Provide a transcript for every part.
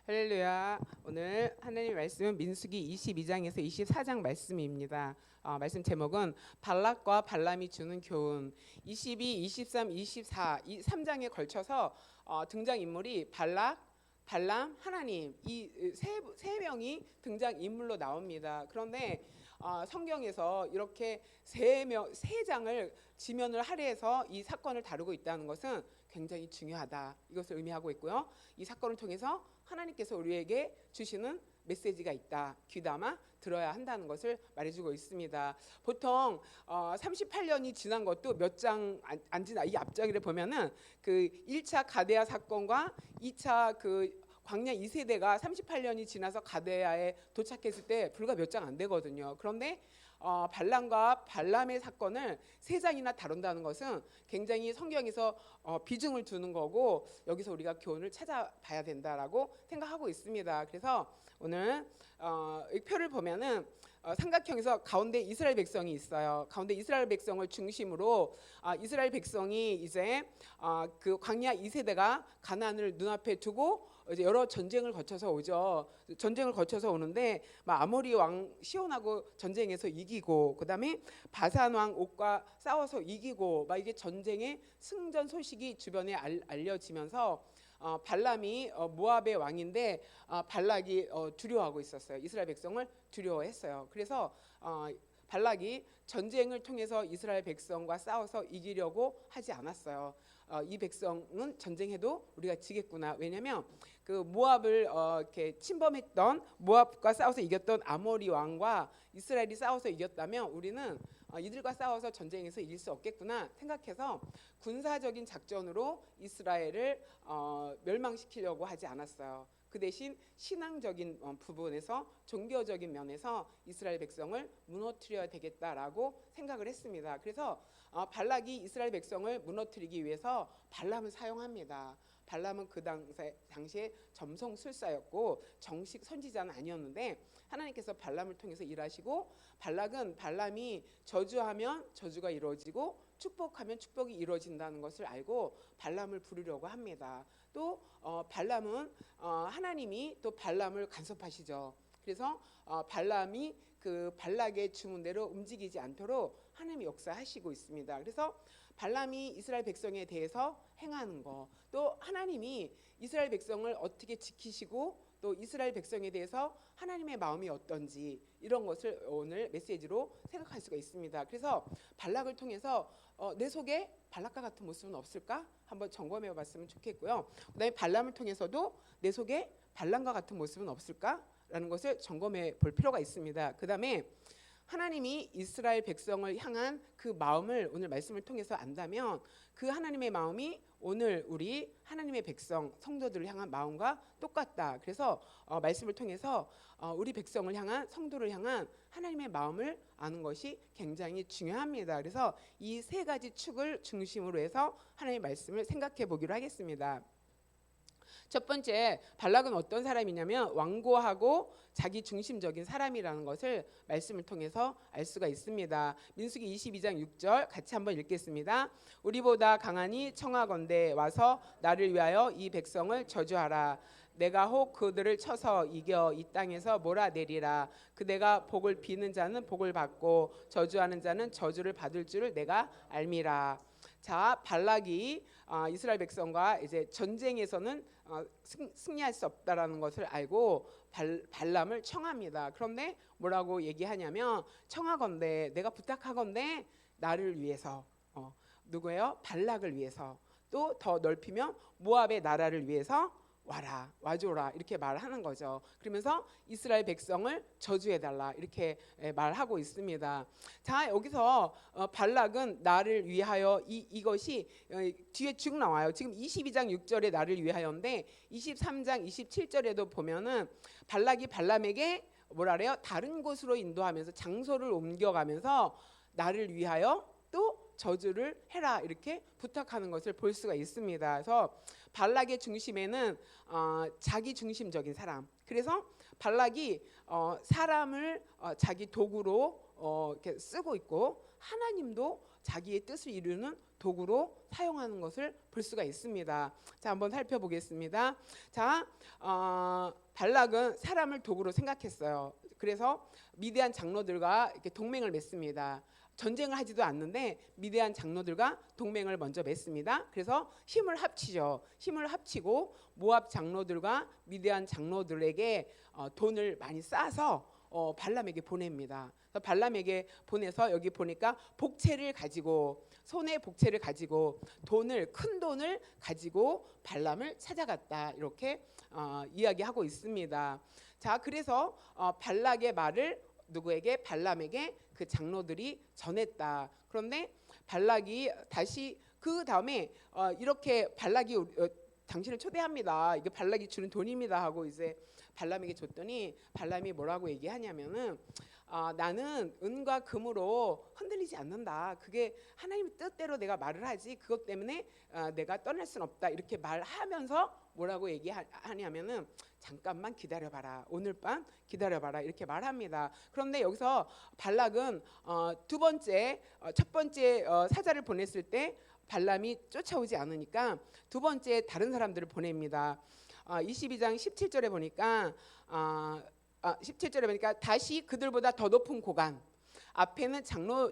할렐루야. 오늘 하나님 말씀은 민수기 22장에서 24장 말씀입니다. 말씀 제목은 발락과 발람이 주는 교훈. 22, 23, 24 이 3장에 걸쳐서 등장 인물이 발락, 발람, 하나님 이 세 명이 등장 인물로 나옵니다. 그런데 성경에서 이렇게 세 장을 지면을 할애해서 이 사건을 다루고 있다는 것은 굉장히 중요하다. 이것을 의미하고 있고요. 이 사건을 통해서 하나님께서 우리에게 주시는 메시지가 있다. 귀담아 들어야 한다는 것을 말해주고 있습니다. 보통 38년이 지난 것도 몇 장 안 지나 이 앞장을 보면은 그 1차 가데아 사건과 2차 그 광야 2세대가 38년이 지나서 가데아에 도착했을 때 불과 몇 장 안 되거든요. 그런데 발람과 발람의 사건을 3장이나 다룬다는 것은 굉장히 성경에서 비중을 두는 거고 여기서 우리가 교훈을 찾아봐야 된다라고 생각하고 있습니다. 그래서 오늘 이 표를 보면은 삼각형에서 가운데 이스라엘 백성이 있어요. 가운데 이스라엘 백성을 중심으로 이스라엘 백성이 이제 그 광야 2세대가 가나안을 눈앞에 두고 이제 여러 전쟁을 거쳐서 오죠. 전쟁을 거쳐서 오는데 아모리 왕 시온하고 전쟁에서 이기고 그다음에 바산 왕 옥과 싸워서 이기고 이게 전쟁의 승전 소식이 주변에 알려지면서 발람이 모압의 왕인데 발락이 두려워하고 있었어요. 이스라엘 백성을 두려워했어요. 그래서 발락이 전쟁을 통해서 이스라엘 백성과 싸워서 이기려고 하지 않았어요. 이 백성은 전쟁해도 우리가 지겠구나. 왜냐하면 그 모압을 이렇게 침범했던 모압과 싸워서 이겼던 아모리 왕과 이스라엘이 싸워서 이겼다면 우리는 이들과 싸워서 전쟁에서 이길 수 없겠구나 생각해서 군사적인 작전으로 이스라엘을 멸망시키려고 하지 않았어요. 그 대신 신앙적인 부분에서 종교적인 면에서 이스라엘 백성을 무너뜨려야 되겠다라고 생각을 했습니다. 그래서 발락이 이스라엘 백성을 무너뜨리기 위해서 발람을 사용합니다. 발람은 그 당시에 점성술사였고 정식 선지자는 아니었는데 하나님께서 발람을 통해서 일하시고 발람이 저주하면 저주가 이루어지고 축복하면 축복이 이루어진다는 것을 알고 발람을 부르려고 합니다. 또 발람은 하나님이 또 발람을 간섭하시죠. 그래서 발람이 그 발락의 주문대로 움직이지 않도록 하나님이 역사하시고 있습니다. 그래서 발람이 이스라엘 백성에 대해서 행하는 거, 또 하나님이 이스라엘 백성을 어떻게 지키시고 또 이스라엘 백성에 대해서 하나님의 마음이 어떤지 이런 것을 오늘 메시지로 생각할 수가 있습니다. 그래서 발락을 통해서 내 속에 발락과 같은 모습은 없을까? 한번 점검해 봤으면 좋겠고요. 그다음에 발람을 통해서도 내 속에 발람과 같은 모습은 없을까? 라는 것을 점검해 볼 필요가 있습니다. 그다음에 하나님이 이스라엘 백성을 향한 그 마음을 오늘 말씀을 통해서 안다면 그 하나님의 마음이 오늘 우리 하나님의 백성 성도들을 향한 마음과 똑같다. 그래서 말씀을 통해서 우리 백성을 향한 성도를 향한 하나님의 마음을 아는 것이 굉장히 중요합니다. 그래서 이 3가지 축을 중심으로 해서 하나님의 말씀을 생각해 보기로 하겠습니다. 첫 번째, 발락은 어떤 사람이냐면 완고하고 자기 중심적인 사람이라는 것을 말씀을 통해서 알 수가 있습니다. 민수기 22장 6절 같이 한번 읽겠습니다. 우리보다 강하니 청하건대 와서 나를 위하여 이 백성을 저주하라. 내가 혹 그들을 쳐서 이겨 이 땅에서 몰아내리라. 그대가 복을 비는 자는 복을 받고 저주하는 자는 저주를 받을 줄을 내가 알미라. 자, 발락이 이스라엘 백성과 이제 전쟁에서는 승리할 수 없다라는 것을 알고 발람을 청합니다. 그런데 뭐라고 얘기하냐면 청하건대 내가 부탁하건대 나를 위해서 누구예요? 발락을 위해서 또 더 넓히면 모압의 나라를 위해서 와줘라 이렇게 말하는 거죠. 그러면서 이스라엘 백성을 저주해달라 이렇게 말하고 있습니다. 자, 여기서 발락은 나를 위하여 이것이 뒤에 쭉 나와요. 지금 22장 6절에 나를 위하여인데 23장 27절에도 보면은 발락이 발람에게 뭐라 그래요? 다른 곳으로 인도하면서 장소를 옮겨가면서 나를 위하여 또 저주를 해라 이렇게 부탁하는 것을 볼 수가 있습니다. 그래서 발락의 중심에는 자기 중심적인 사람. 그래서 발락이 사람을 자기 도구로 이렇게 쓰고 있고 하나님도 자기의 뜻을 이루는 도구로 사용하는 것을 볼 수가 있습니다. 자, 한번 살펴보겠습니다. 자, 발락은 사람을 도구로 생각했어요. 그래서 미대한 장로들과 이렇게 동맹을 맺습니다. 전쟁을 하지도 않는데 미대한 장로들과 동맹을 먼저 맺습니다. 그래서 힘을 합치죠. 힘을 합치고 모압 장로들과 미대한 장로들에게 돈을 많이 싸서 발람에게 보냅니다. 그래서 발람에게 보내서 여기 보니까 복채를 가지고 손에 복채를 가지고 큰 돈을 가지고 발람을 찾아갔다 이렇게 이야기하고 있습니다. 자, 그래서 발락의 말을 누구에게? 발람에게 그 장로들이 전했다. 그런데 발락이 다시 그 다음에 이렇게 발락이 당신을 초대합니다. 이게 발락이 주는 돈입니다 하고 이제 발람에게 줬더니 발람이 뭐라고 얘기하냐면은 나는 은과 금으로 흔들리지 않는다. 그게 하나님의 뜻대로 내가 말을 하지 그것 때문에 내가 떠날 수는 없다. 이렇게 말하면서 뭐라고 얘기하냐면은 잠깐만 기다려봐라. 오늘 밤 기다려봐라. 이렇게 말합니다. 그런데 여기서 발락은 첫 번째 사자를 보냈을 때 발람이 쫓아오지 않으니까 두 번째 다른 사람들을 보냅니다. 22장 17절에 보니까 17절에 보니까 다시 그들보다 더 높은 고관 앞에는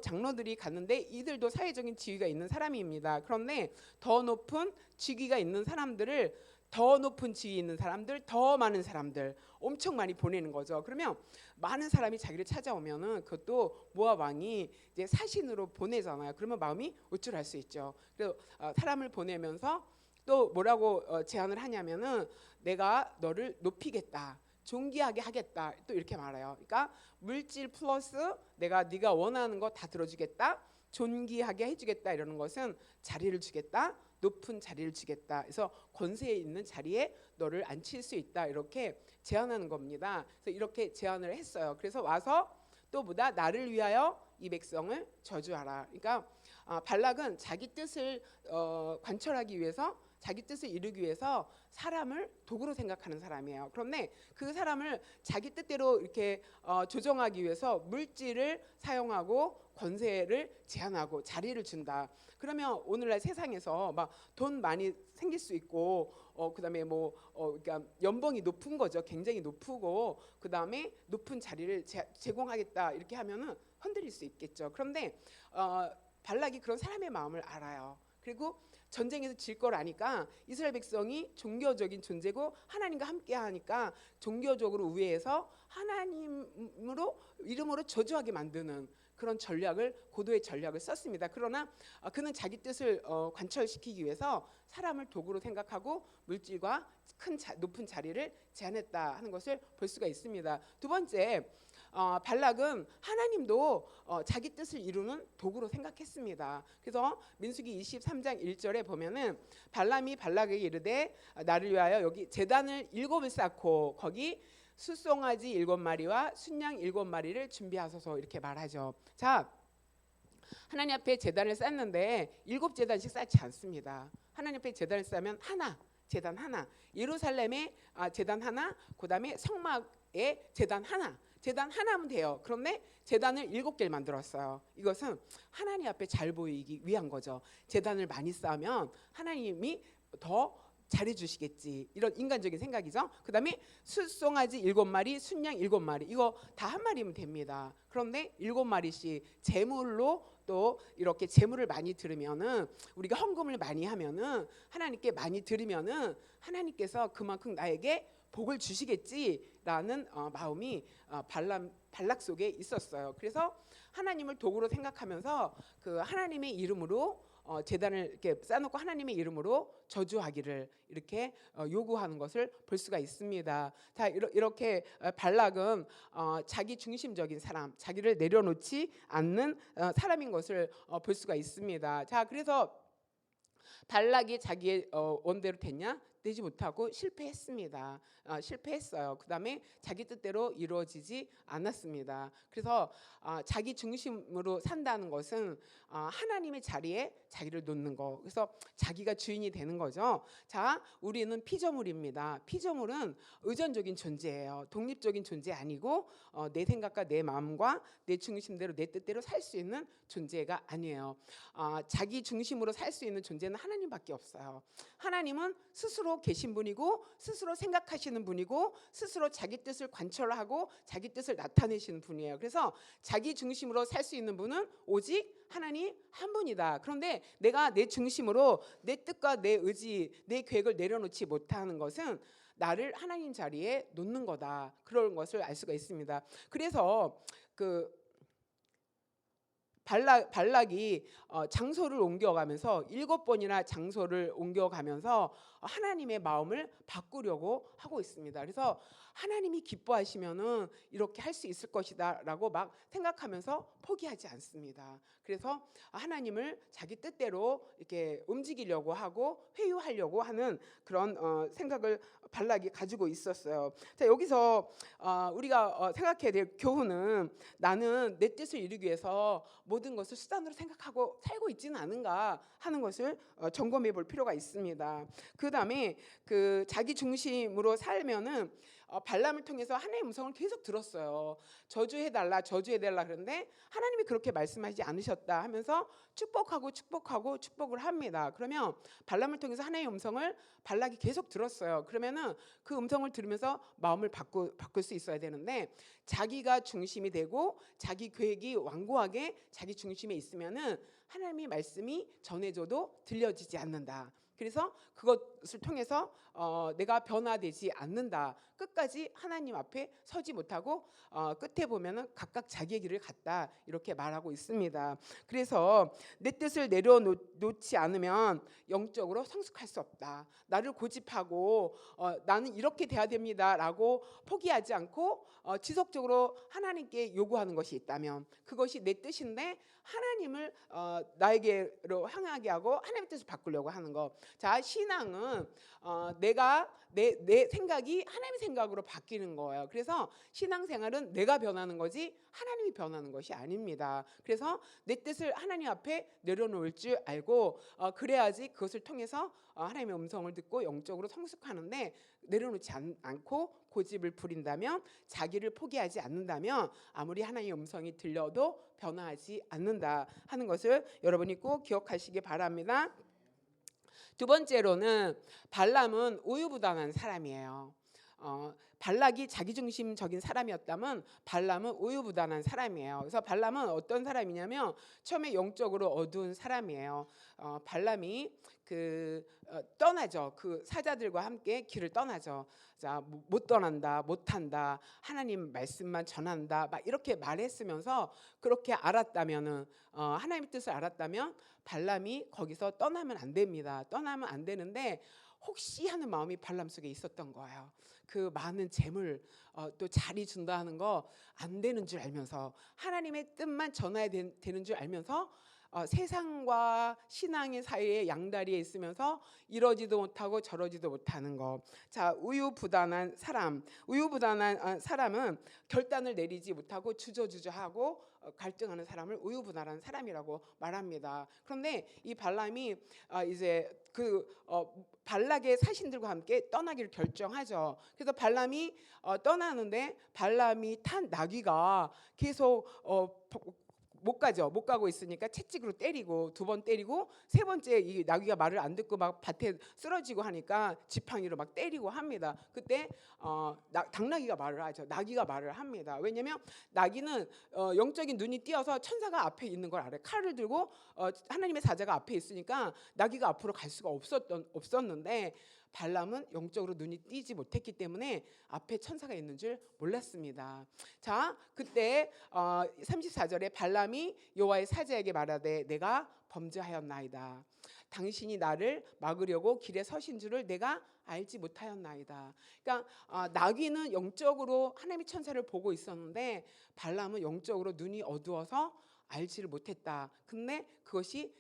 장로들이 갔는데 이들도 사회적인 지위가 있는 사람입니다. 그런데 더 높은 직위가 있는 사람들을 더 높은 지위 있는 사람들, 더 많은 사람들 엄청 많이 보내는 거죠. 그러면 많은 사람이 자기를 찾아오면은 그것도 모압 왕이 이제 사신으로 보내잖아요. 그러면 마음이 우쭐할 수 있죠. 그래서 사람을 보내면서 또 뭐라고 제안을 하냐면은 내가 너를 높이겠다. 존귀하게 하겠다. 또 이렇게 말해요. 그러니까 물질 플러스 네가 원하는 거 다 들어주겠다. 존귀하게 해주겠다. 이러는 것은 자리를 주겠다. 높은 자리를 주겠다. 그래서 권세에 있는 자리에 너를 앉힐 수 있다. 이렇게 제안하는 겁니다. 그래서 이렇게 제안을 했어요. 그래서 와서 또 보다 나를 위하여 이 백성을 저주하라. 그러니까 발락은 자기 뜻을 관철하기 위해서 자기 뜻을 이루기 위해서 사람을 도구로 생각하는 사람이에요. 그런데 그 사람을 자기 뜻대로 이렇게 조정하기 위해서 물질을 사용하고 권세를 제한하고 자리를 준다. 그러면 오늘날 세상에서 막 돈 많이 생길 수 있고 그다음에 그러니까 연봉이 높은 거죠. 굉장히 높고 그다음에 높은 자리를 제공하겠다 이렇게 하면은 흔들릴 수 있겠죠. 그런데 발락이 그런 사람의 마음을 알아요. 그리고 전쟁에서 질 걸 아니까 이스라엘 백성이 종교적인 존재고 하나님과 함께 하니까 종교적으로 우회해서 하나님으로 이름으로 저주하게 만드는 그런 고도의 전략을 썼습니다. 그러나 그는 자기 뜻을 관철시키기 위해서 사람을 도구로 생각하고 물질과 높은 자리를 제한했다 하는 것을 볼 수가 있습니다. 두 번째, 발락은 하나님도 자기 뜻을 이루는 도구로 생각했습니다. 그래서 민수기 23장 1절에 보면은 발람이 발락에게 이르되 나를 위하여 여기 제단을 7을 쌓고 거기 숫송아지 7마리와 순양 7마리를 준비하소서 이렇게 말하죠. 자, 하나님 앞에 제단을 쌓는데 7제단씩 쌓지 않습니다. 하나님 앞에 제단을 쌓으면 제단 하나, 예루살렘에 제단 하나, 그다음에 성막에 제단 하나면 돼요. 그런데 제단을 7개를 만들었어요. 이것은 하나님 앞에 잘 보이기 위한 거죠. 제단을 많이 쌓으면 하나님이 더 잘해주시겠지. 이런 인간적인 생각이죠. 그 다음에 숫송아지 7마리, 순양 7마리 이거 다 한 마리면 됩니다. 그런데 7마리씩 제물로 또 이렇게 제물을 많이 드리면은 우리가 헌금을 많이 하면은 하나님께 많이 드리면은 하나님께서 그만큼 나에게 복을 주시겠지라는 마음이 발락 속에 있었어요. 그래서 하나님을 도구로 생각하면서 그 하나님의 이름으로 제단을 이렇게 쌓아놓고 하나님의 이름으로 저주하기를 이렇게 요구하는 것을 볼 수가 있습니다. 자, 이렇게 발락은 자기 중심적인 사람, 자기를 내려놓지 않는 사람인 것을 볼 수가 있습니다. 자, 그래서 발락이 자기의 원대로 됐냐? 되지 못하고 실패했습니다. 실패했어요. 그다음에 자기 뜻대로 이루어지지 않았습니다. 그래서 자기 중심으로 산다는 것은 하나님의 자리에 자기를 놓는 거. 그래서 자기가 주인이 되는 거죠. 자, 우리는 피조물입니다. 피조물은 의존적인 존재예요. 독립적인 존재 아니고 내 생각과 내 마음과 내 중심대로 내 뜻대로 살 수 있는 존재가 아니에요. 자기 중심으로 살 수 있는 존재는 하나님밖에 없어요. 하나님은 스스로 계신 분이고 스스로 생각하시는 분이고 스스로 자기 뜻을 관철하고 자기 뜻을 나타내시는 분이에요. 그래서 자기 중심으로 살 수 있는 분은 오직 하나님 한 분이다. 그런데 내가 내 중심으로 내 뜻과 내 의지, 내 계획을 내려놓지 못하는 것은 나를 하나님 자리에 놓는 거다. 그런 것을 알 수가 있습니다. 그래서 발락이 장소를 옮겨가면서 7번이나 장소를 옮겨가면서 하나님의 마음을 바꾸려고 하고 있습니다. 그래서 하나님이 기뻐하시면은 이렇게 할 수 있을 것이다라고 막 생각하면서 포기하지 않습니다. 그래서 하나님을 자기 뜻대로 이렇게 움직이려고 하고 회유하려고 하는 그런 생각을 발락이 가지고 있었어요. 자, 여기서 우리가 생각해야 될 교훈은 나는 내 뜻을 이루기 위해서 모든 것을 수단으로 생각하고 살고 있지는 않은가 하는 것을 점검해 볼 필요가 있습니다. 그다음에 자기 중심으로 살면은 발람을 통해서 하나님의 음성을 계속 들었어요. 저주해달라 그런데 하나님이 그렇게 말씀하지 않으셨다 하면서 축복을 합니다. 그러면 발람을 통해서 하나님의 음성을 발락이 계속 들었어요. 그러면은 그 음성을 들으면서 마음을 바꿀 수 있어야 되는데 자기가 중심이 되고 자기 계획이 완고하게 자기 중심에 있으면은 하나님의 말씀이 전해져도 들려지지 않는다. 그래서 그것을 통해서 내가 변화되지 않는다. 끝까지 하나님 앞에 서지 못하고 끝에 보면은 각각 자기의 길을 갔다 이렇게 말하고 있습니다. 그래서 내 뜻을 내려놓지 않으면 영적으로 성숙할 수 없다. 나를 고집하고 나는 이렇게 돼야 됩니다라고 포기하지 않고 지속적으로 하나님께 요구하는 것이 있다면 그것이 내 뜻인데 하나님을 나에게로 향하게 하고 하나님의 뜻을 바꾸려고 하는 것. 자, 신앙은 내가 내 생각이 하나님의 생각으로 바뀌는 거예요. 그래서 신앙생활은 내가 변하는 거지 하나님이 변하는 것이 아닙니다. 그래서 내 뜻을 하나님 앞에 내려놓을 줄 알고 그래야지 그것을 통해서 하나님의 음성을 듣고 영적으로 성숙하는데 내려놓지 않고 고집을 부린다면 자기를 포기하지 않는다면 아무리 하나님의 음성이 들려도 변화하지 않는다 하는 것을 여러분이 꼭 기억하시기 바랍니다. 두 번째로는 발람은 우유부단한 사람이에요. 발락이 자기중심적인 사람이었다면 발람은 우유부단한 사람이에요. 그래서 발람은 어떤 사람이냐면 처음에 영적으로 어두운 사람이에요. 발람이 떠나죠. 그 사자들과 함께 길을 떠나죠. 자, 못 떠난다, 못한다, 하나님 말씀만 전한다, 막 이렇게 말했으면서 그렇게 알았다면은 하나님의 뜻을 알았다면 발람이 거기서 떠나면 안 됩니다. 떠나면 안 되는데 혹시 하는 마음이 발람 속에 있었던 거예요. 그 많은 재물 또 자리 준다 하는 거 안 되는 줄 알면서 하나님의 뜻만 전해야 되는 줄 알면서 세상과 신앙의 사이에 양다리에 있으면서 이러지도 못하고 저러지도 못하는 거. 자, 우유부단한 사람은 결단을 내리지 못하고 주저주저하고 갈등하는 사람을 우유부단한 사람이라고 말합니다. 그런데 이 발람이 이제 발락의 사신들과 함께 떠나기를 결정하죠. 그래서 발람이 떠나는데 발람이 탄 나귀가 계속 못 가고 있으니까 채찍으로 때리고 2번 때리고 3번째 이 나귀가 말을 안 듣고 막 밭에 쓰러지고 하니까 지팡이로 막 때리고 합니다. 그때 당나귀가 말을 하죠. 나귀가 말을 합니다. 왜냐하면 나귀는 영적인 눈이 띄어서 천사가 앞에 있는 걸 알아요. 칼을 들고 하나님의 사자가 앞에 있으니까 나귀가 앞으로 갈 수가 없었는데 발람은 영적으로 눈이 띄지 못했기 때문에 앞에 천사가 있는 줄 몰랐습니다. 자, 그때 34절에 발람이 여호와의 사자에게 말하되 내가 범죄하였나이다. 당신이 나를 막으려고 길에 서신 줄을 내가 알지 못하였나이다. 그러니까 나귀는 영적으로 하나님의 천사를 보고 있었는데 발람은 영적으로 눈이 어두워서 알지를 못했다. 근데 그것이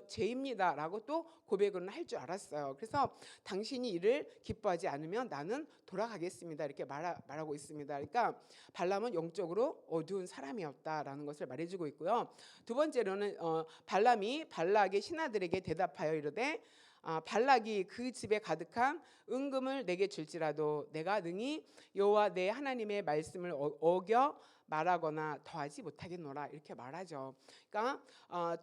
죄입니다라고 또 고백을 할 줄 알았어요. 그래서 당신이 이를 기뻐하지 않으면 나는 돌아가겠습니다. 이렇게 말하고 있습니다. 그러니까 발람은 영적으로 어두운 사람이었다라는 것을 말해주고 있고요. 두 번째로는 발람이 발락의 신하들에게 대답하여 이르되 발락이 그 집에 가득한 은금을 내게 줄지라도 내가 능히 여호와 내 하나님의 말씀을 어겨 말하거나 더하지 못하겠노라 이렇게 말하죠. 그러니까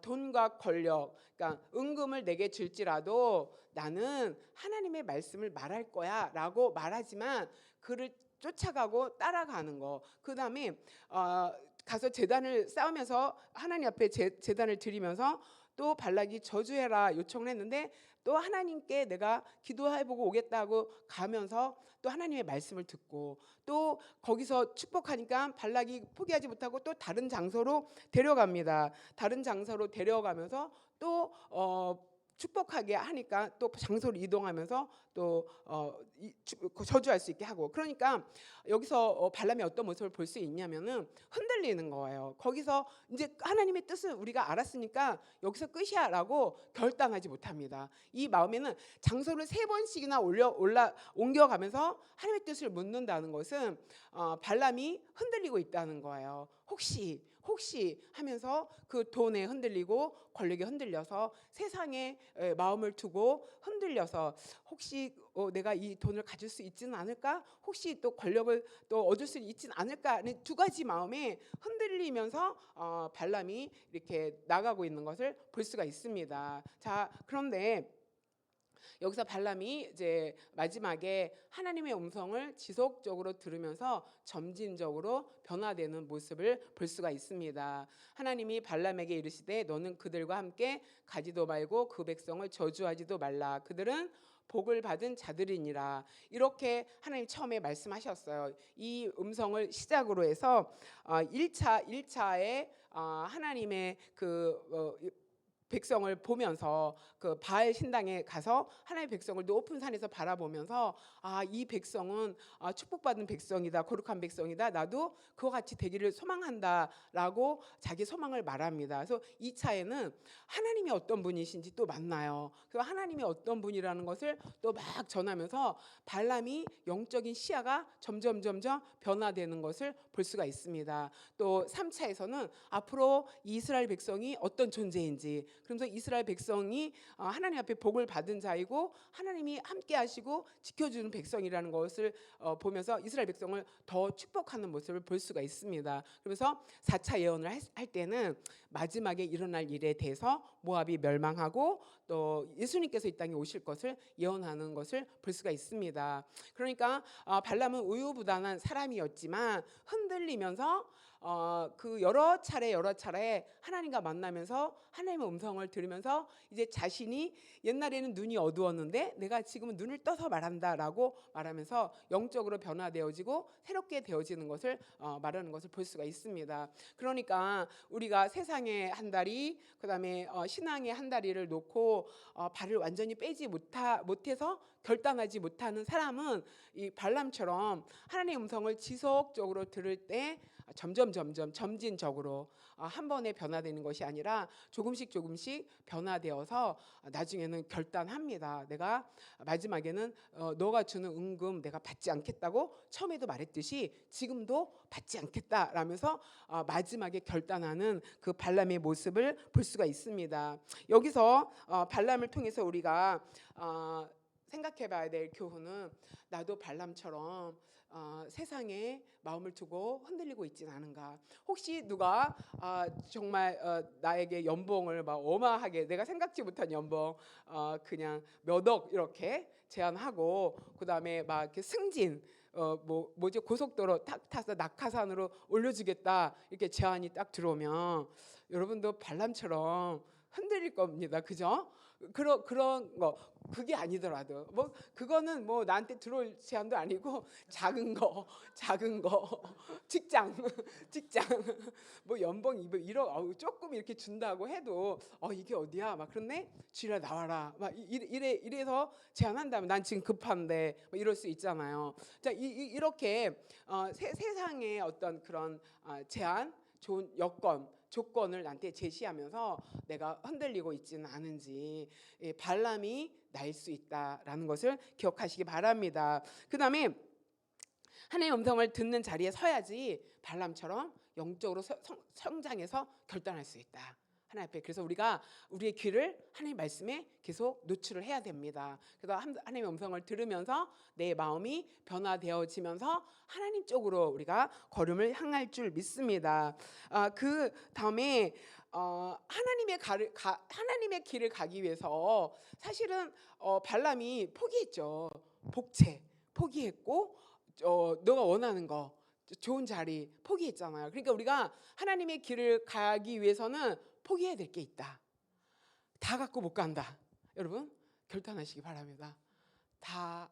돈과 권력, 그러니까 은금을 내게 줄지라도 나는 하나님의 말씀을 말할 거야라고 말하지만 그를 쫓아가고 따라가는 거. 그다음에 가서 제단을 쌓으면서 하나님 앞에 제단을 드리면서 또 발락이 저주해라 요청을 했는데 또 하나님께 내가 기도해보고 오겠다고 가면서 또 하나님의 말씀을 듣고 또 거기서 축복하니까 발락이 포기하지 못하고 또 다른 장소로 데려갑니다. 다른 장소로 데려가면서 또 축복하게 하니까 또 장소를 이동하면서 또 저주할 수 있게 하고, 그러니까 여기서 발람이 어떤 모습을 볼 수 있냐면은 흔들리는 거예요. 거기서 이제 하나님의 뜻을 우리가 알았으니까 여기서 끝이야라고 결단하지 못합니다. 이 마음에는 장소를 3번씩이나 옮겨가면서 하나님의 뜻을 묻는다는 것은 발람이 흔들리고 있다는 거예요. 혹시 하면서 그 돈에 흔들리고 권력에 흔들려서 세상에 마음을 두고 흔들려서 혹시 내가 이 돈을 가질 수 있지는 않을까? 혹시 또 권력을 또 얻을 수 있지는 않을까? 하는 두 가지 마음에 흔들리면서 발람이 이렇게 나가고 있는 것을 볼 수가 있습니다. 자, 그런데 여기서 발람이 이제 마지막에 하나님의 음성을 지속적으로 들으면서 점진적으로 변화되는 모습을 볼 수가 있습니다. 하나님이 발람에게 이르시되 너는 그들과 함께 가지도 말고 그 백성을 저주하지도 말라. 그들은 복을 받은 자들이니라. 이렇게 하나님 처음에 말씀하셨어요. 이 음성을 시작으로 해서 1차에 하나님의 백성을 보면서 그 바알 신당에 가서 하나님의 백성을 높은 산에서 바라보면서 이 백성은 축복받은 백성이다, 거룩한 백성이다, 나도 그와 같이 되기를 소망한다라고 자기 소망을 말합니다. 그래서 2차에는 하나님이 어떤 분이신지 또 만나요. 그 하나님이 어떤 분이라는 것을 또 막 전하면서 발람이 영적인 시야가 점점 변화되는 것을 볼 수가 있습니다. 또 3차에서는 앞으로 이스라엘 백성이 어떤 존재인지, 그러면서 이스라엘 백성이 하나님 앞에 복을 받은 자이고 하나님이 함께 하시고 지켜주는 백성이라는 것을 보면서 이스라엘 백성을 더 축복하는 모습을 볼 수가 있습니다. 그래서 4차 예언을 할 때는 마지막에 일어날 일에 대해서 모압이 멸망하고 또 예수님께서 이 땅에 오실 것을 예언하는 것을 볼 수가 있습니다. 그러니까 발람은 우유부단한 사람이었지만 흔들리면서 그 여러 차례 하나님과 만나면서 하나님의 음성을 들으면서 이제 자신이 옛날에는 눈이 어두웠는데 내가 지금은 눈을 떠서 말한다라고 말하면서 영적으로 변화되어지고 새롭게 되어지는 것을 말하는 것을 볼 수가 있습니다. 그러니까 우리가 세상의 한 다리, 그다음에 신앙의 한 다리를 놓고 발을 완전히 빼지 못해서 결단하지 못하는 사람은 이 발람처럼 하나님의 음성을 지속적으로 들을 때 점진적으로 한 번에 변화되는 것이 아니라 조금씩 변화되어서 나중에는 결단합니다. 내가 마지막에는 너가 주는 은금 내가 받지 않겠다고 처음에도 말했듯이 지금도 받지 않겠다라면서 마지막에 결단하는 그 발람의 모습을 볼 수가 있습니다. 여기서 발람을 통해서 우리가 생각해 봐야 될 교훈은 나도 발람처럼 세상에 마음을 두고 흔들리고 있진 않은가. 혹시 누가 정말 나에게 연봉을 막 어마하게 내가 생각지 못한 연봉 그냥 몇 억 이렇게 제안하고 그다음에 막 이렇게 승진 뭐지 고속도로 탁 타서 낙하산으로 올려주겠다 이렇게 제안이 딱 들어오면 여러분도 발람처럼 흔들릴 겁니다. 그죠? 그런 거 그게 아니더라도 뭐 그거는 뭐 나한테 들어올 제안도 아니고 작은 거 직장 뭐 연봉 1억 조금 이렇게 준다고 해도 이게 어디야 막 그런데 주일에 나와라 막 이래서 제안한다면 난 지금 급한데 뭐 이럴 수 있잖아요. 자 이렇게 세상의 어떤 그런 제안, 좋은 여건, 조건을 나한테 제시하면서 내가 흔들리고 있지는 않은지 발람이 날 수 있다라는 것을 기억하시기 바랍니다. 그 다음에 하나님의 음성을 듣는 자리에 서야지 발람처럼 영적으로 성장해서 결단할 수 있다. 하나님 앞에. 그래서 우리가 우리의 귀를 하나님 말씀에 계속 노출을 해야 됩니다. 그래서 하나님의 음성을 들으면서 내 마음이 변화되어지면서 하나님 쪽으로 우리가 걸음을 향할 줄 믿습니다. 그 다음에 하나님의 길을 가기 위해서 사실은 발람이 포기했죠. 복채 포기했고 너가 원하는 거 좋은 자리 포기했잖아요. 그러니까 우리가 하나님의 길을 가기 위해서는 포기해야 될 게 있다. 다 갖고 못 간다. 여러분 결단하시기 바랍니다. 다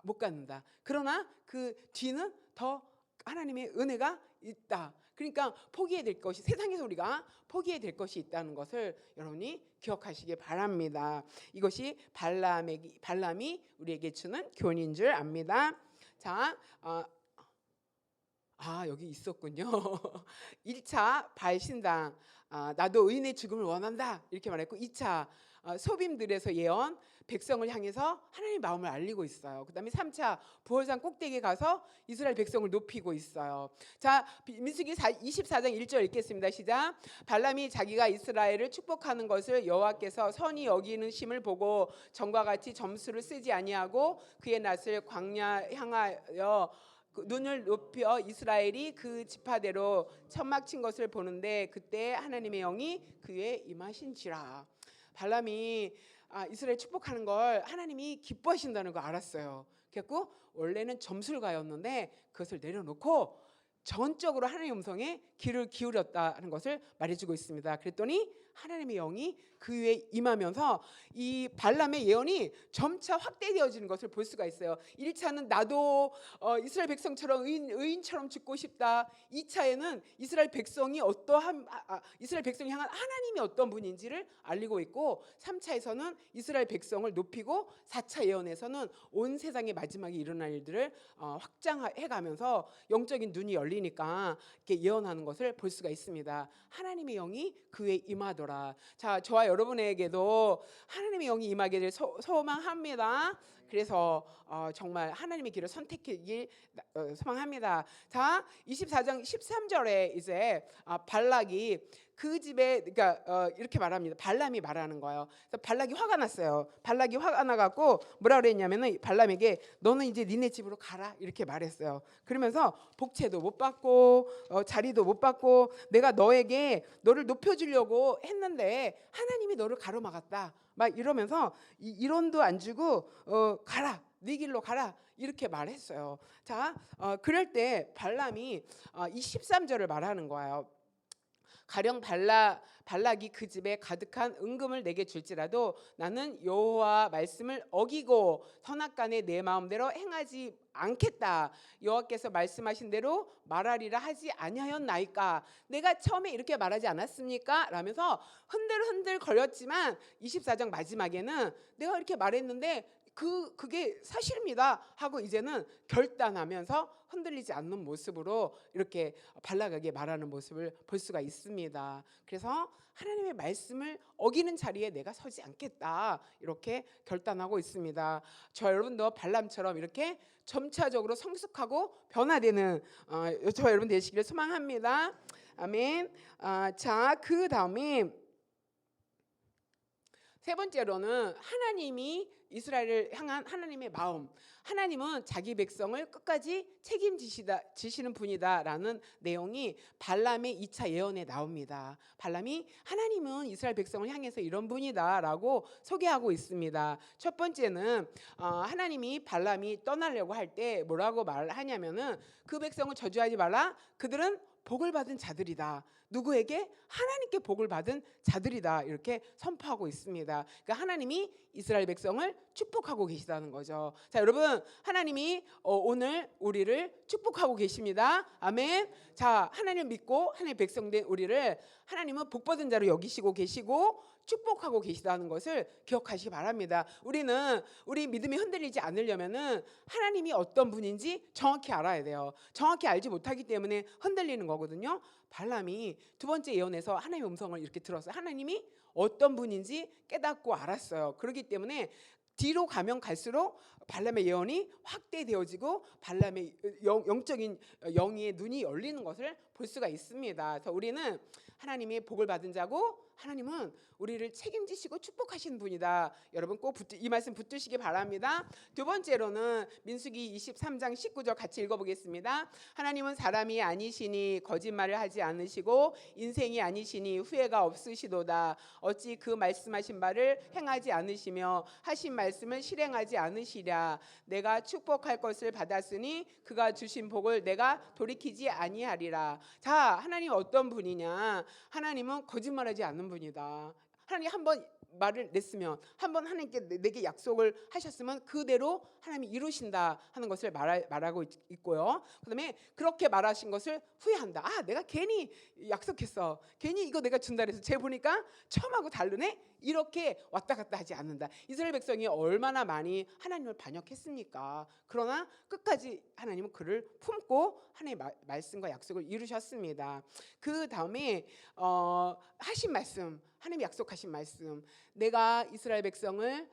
못 갖는다. 그러나 그 뒤는 더 하나님의 은혜가 있다. 그러니까 포기해야 될 것이, 세상에서 우리가 포기해야 될 것이 있다는 것을 여러분이 기억하시기 바랍니다. 이것이 발람이 우리에게 주는 교훈인 줄 압니다. 자, 여기 있었군요. 1차 발신당, 나도 의인의 죽음을 원한다 이렇게 말했고, 2차 소빔들에서 예언, 백성을 향해서 하나님의 마음을 알리고 있어요. 그 다음에 3차 부활산 꼭대기에 가서 이스라엘 백성을 높이고 있어요. 자, 민수기 24장 1절 읽겠습니다. 시작. 발람이 자기가 이스라엘을 축복하는 것을 여호와께서 선히 여기는 심을 보고 전과 같이 점수를 쓰지 아니하고 그의 낯을 광야 향하여 눈을 높여 이스라엘이 그 지파대로 천막 친 것을 보는데 그때 하나님의 영이 그에 임하신지라. 발람이 이스라엘 축복하는 걸 하나님이 기뻐하신다는 걸 알았어요. 그래서 원래는 점술가였는데 그것을 내려놓고 전적으로 하나님의 음성에 귀를 기울였다는 것을 말해주고 있습니다. 그랬더니 하나님의 영이 그 위에 임하면서 이 발람의 예언이 점차 확대되어지는 것을 볼 수가 있어요. 1차는 나도 이스라엘 백성처럼 의인처럼 죽고 싶다. 2차에는 이스라엘 백성이 이스라엘 백성이 향한 하나님이 어떤 분인지를 알리고 있고, 3차에서는 이스라엘 백성을 높이고, 4차 예언에서는 온 세상의 마지막에 일어날 일들을 확장해가면서 영적인 눈이 열리니까 이렇게 예언하는 것을 볼 수가 있습니다. 하나님의 영이 그 위에 임하더라. 자, 저와 여러분에게도 하나님의 영이 임하기를 소망합니다. 그래서 정말 하나님의 길을 선택하길 소망합니다. 자, 24장 13절에 이제 발락이 그 집에, 그러니까 이렇게 말합니다. 발람이 말하는 거예요. 그래서 발락이 화가 났어요. 발락이 화가 나갖고 뭐라 그랬냐면은 발람에게 너는 이제 니네 집으로 가라 이렇게 말했어요. 그러면서 복채도 못 받고 자리도 못 받고 내가 너를 높여주려고 했는데 하나님이 너를 가로막았다. 막 이러면서 이론도 안 주고 가라. 네 길로 가라 이렇게 말했어요. 자, 그럴 때 발람이 23절을 말하는 거예요. 가령 발락이 그 집에 가득한 은금을 내게 줄지라도 나는 여호와 말씀을 어기고 선악간에 내 마음대로 행하지 않겠다. 여호와께서 말씀하신 대로 말하리라 하지 아니하였나이까. 내가 처음에 이렇게 말하지 않았습니까? 라면서 흔들흔들 거렸지만 24장 마지막에는 내가 이렇게 말했는데 그게 사실입니다 하고 이제는 결단하면서 흔들리지 않는 모습으로 이렇게 발락에게 말하는 모습을 볼 수가 있습니다. 그래서 하나님의 말씀을 어기는 자리에 내가 서지 않겠다 이렇게 결단하고 있습니다. 저 여러분도 발람처럼 이렇게 점차적으로 성숙하고 변화되는 저 여러분 되시기를 소망합니다. 아멘. 자, 그 다음에 세 번째로는 하나님이 이스라엘을 향한 하나님의 마음. 하나님은 자기 백성을 끝까지 책임지시는 분이다라는 내용이 발람의 2차 예언에 나옵니다. 발람이 하나님은 이스라엘 백성을 향해서 이런 분이다라고 소개하고 있습니다. 첫 번째는 하나님이 발람이 떠나려고 할 때 뭐라고 말하냐면은 그 백성을 저주하지 말라. 그들은 복을 받은 자들이다. 누구에게? 하나님께 복을 받은 자들이다. 이렇게 선포하고 있습니다. 그러니까 하나님이 이스라엘 백성을 축복하고 계시다는 거죠. 자, 여러분, 하나님이 오늘 우리를 축복하고 계십니다. 아멘. 자, 하나님을 믿고 하나님의 백성된 우리를 하나님은 복 받은 자로 여기시고 계시고 축복하고 계시다는 것을 기억하시기 바랍니다. 우리는 우리 믿음이 흔들리지 않으려면은 하나님이 어떤 분인지 정확히 알아야 돼요. 정확히 알지 못하기 때문에 흔들리는 거거든요. 발람이 두 번째 예언에서 하나님의 음성을 이렇게 들었어요. 하나님이 어떤 분인지 깨닫고 알았어요. 그렇기 때문에 뒤로 가면 갈수록 발람의 예언이 확대되어지고 발람의 영적인 영의 눈이 열리는 것을 볼 수가 있습니다. 그래서 우리는 하나님의 복을 받은 자고 하나님은 우리를 책임지시고 축복하시는 분이다. 여러분 꼭 이 말씀 붙드시기 바랍니다. 두 번째로는 민수기 23장 19절 같이 읽어보겠습니다. 하나님은 사람이 아니시니 거짓말을 하지 않으시고 인생이 아니시니 후회가 없으시도다. 어찌 그 말씀하신 바를 행하지 않으시며 하신 말씀을 실행하지 않으시랴. 내가 축복할 것을 받았으니 그가 주신 복을 내가 돌이키지 아니하리라. 자, 하나님 어떤 분이냐? 하나님은 거짓말하지 않는 분이다. 하나님 한번 말을 냈으면, 한번 하나님께 내게 약속을 하셨으면 그대로 하나님이 이루신다 하는 것을 말하고 있고요. 그다음에 그렇게 말하신 것을 후회한다. 아, 내가 괜히 약속했어. 괜히 이거 내가 준다 그래서 쟤 보니까 처음하고 다르네. 이렇게 왔다 갔다 하지 않는다. 이스라엘 백성이 얼마나 많이 하나님을 반역했습니까? 그러나 끝까지 하나님은 그를 품고 하나님의 말씀과 약속을 이루셨습니다. 그 다음에 하신 말씀, 하나님 약속하신 말씀, 내가 이스라엘 백성을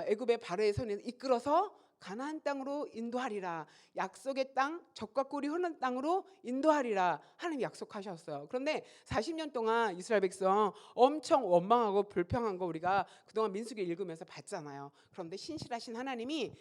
애굽의 바로의 손에서 이끌어서 가나안 땅으로 인도하리라. 약속의 땅, 젖과 꿀이 흐르는 땅으로 인도하리라. 하나님 약속하셨어요. 그런데 40년 동안 이스라엘 백성 엄청 원망하고 불평한 거 우리가 그동안 민수기 읽으면서 봤잖아요. 그런데 신실하신 하나님이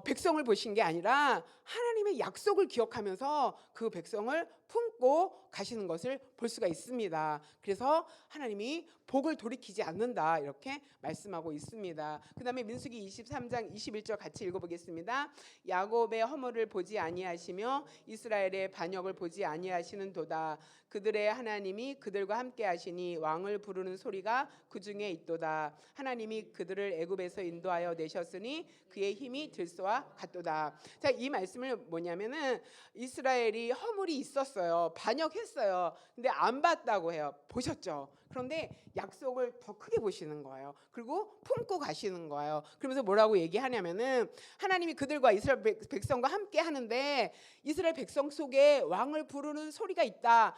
백성을 보신 게 아니라 하나님의 약속을 기억하면서 그 백성을 품고 가시는 것을 볼 수가 있습니다. 그래서 하나님이 복을 돌이키지 않는다 이렇게 말씀하고 있습니다. 그 다음에 민수기 23장 21절 같이 읽어보겠습니다. 야곱의 허물을 보지 아니하시며 이스라엘의 반역을 보지 아니하시는 도다. 그들의 하나님이 그들과 함께 하시니 왕을 부르는 소리가 그 중에 있도다. 하나님이 그들을 애굽에서 인도하여 내셨으니 그의 힘이 들소와 같도다. 자, 이 말씀을 뭐냐면은 이스라엘이 허물이 있었어요. 반역했어요. 근데 안 봤다고 해요. 보셨죠? 그런데 약속을 더 크게 보시는 거예요. 그리고 품고 가시는 거예요. 그러면서 뭐라고 얘기하냐면은 하나님이 그들과 이스라엘 백성과 함께 하는데 이스라엘 백성 속에 왕을 부르는 소리가 있다.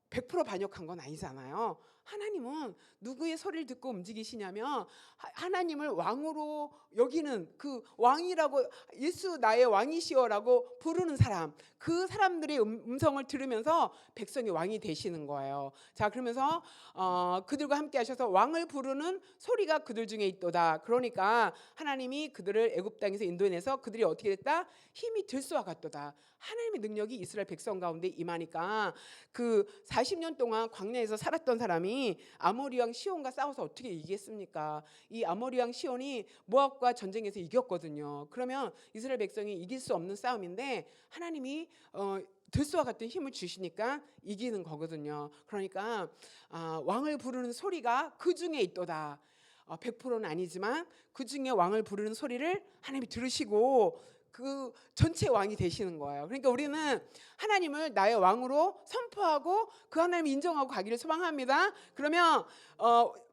100% 반역한 건 아니잖아요. 하나님은 누구의 소리를 듣고 움직이시냐면 하나님을 왕으로 여기는 그 왕이라고 예수 나의 왕이시여라고 부르는 사람, 그 사람들의 음성을 들으면서 백성이 왕이 되시는 거예요. 자, 그러면서 그들과 함께 하셔서 왕을 부르는 소리가 그들 중에 있도다. 그러니까 하나님이 그들을 애굽 땅에서 인도해내서 그들이 어떻게 됐다? 힘이 들소와 같도다. 하나님의 능력이 이스라엘 백성 가운데 임하니까 그 40년 동안 광야에서 살았던 사람이 아모리 왕 시온과 싸워서 어떻게 이기겠습니까? 이 아모리 왕 시온이 모압과 전쟁에서 이겼거든요. 그러면 이스라엘 백성이 이길 수 없는 싸움인데 하나님이 들소와 같은 힘을 주시니까 이기는 거거든요. 그러니까 왕을 부르는 소리가 그 중에 있도다. 100%는 아니지만 그 중에 왕을 부르는 소리를 하나님이 들으시고 그 전체 왕이 되시는 거예요. 그러니까 우리는 하나님을 나의 왕으로 선포하고 그 하나님을 인정하고 가기를 소망합니다. 그러면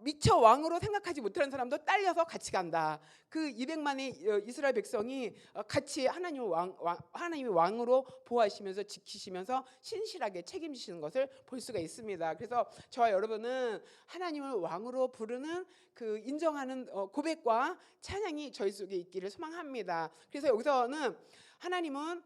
미처 왕으로 생각하지 못하는 사람도 딸려서 같이 간다. 그 200만의 이스라엘 백성이 같이 하나님이 왕으로 보호하시면서 지키시면서 신실하게 책임지시는 것을 볼 수가 있습니다. 그래서 저와 여러분은 하나님을 왕으로 부르는 그 인정하는 고백과 찬양이 저희 속에 있기를 소망합니다. 그래서 여기서는 하나님은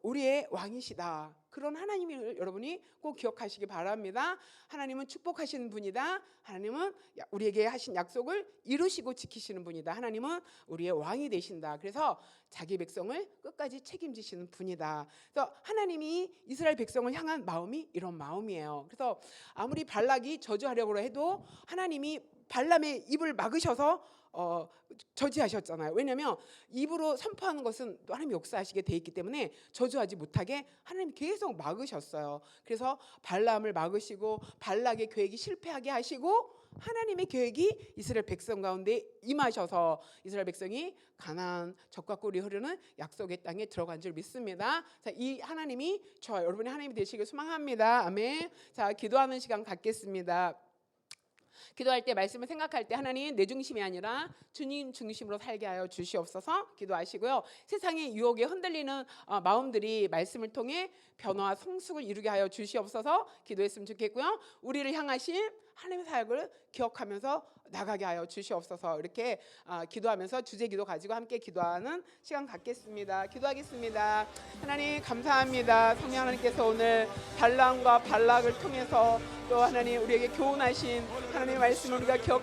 우리의 왕이시다. 그런 하나님을 여러분이 꼭 기억하시기 바랍니다. 하나님은 축복하시는 분이다. 하나님은 우리에게 하신 약속을 이루시고 지키시는 분이다. 하나님은 우리의 왕이 되신다. 그래서 자기 백성을 끝까지 책임지시는 분이다. 그래서 하나님이 이스라엘 백성을 향한 마음이 이런 마음이에요. 그래서 아무리 발락이 저주하려고 해도 하나님이 발람의 입을 막으셔서 저지하셨잖아요. 왜냐하면 입으로 선포하는 것은 또 하나님이 역사하시게 돼 있기 때문에 저주하지 못하게 하나님이 계속 막으셨어요. 그래서 발람을 막으시고 발락의 계획이 실패하게 하시고 하나님의 계획이 이스라엘 백성 가운데 임하셔서 이스라엘 백성이 가나안 젖과 꿀이 흐르는 약속의 땅에 들어간 줄 믿습니다. 자, 이 하나님이 저와 여러분의 하나님이 되시길 소망합니다. 아멘. 자, 기도하는 시간 갖겠습니다. 기도할 때 말씀을 생각할 때 하나님 내 중심이 아니라 주님 중심으로 살게 하여 주시옵소서 기도하시고요. 세상의 유혹에 흔들리는 마음들이 말씀을 통해 변화와 성숙을 이루게 하여 주시옵소서 기도했으면 좋겠고요. 우리를 향하신 하나님의 사역을 기억하면서 나가게 하여 주시옵소서. 이렇게 기도하면서 주제 기도 가지고 함께 기도하는 시간 갖겠습니다. 기도하겠습니다. 하나님 감사합니다. 성령 하나님께서 오늘 발람과 발락을 통해서 또 하나님 우리에게 교훈하신 하나님의 말씀을 우리가 기억하고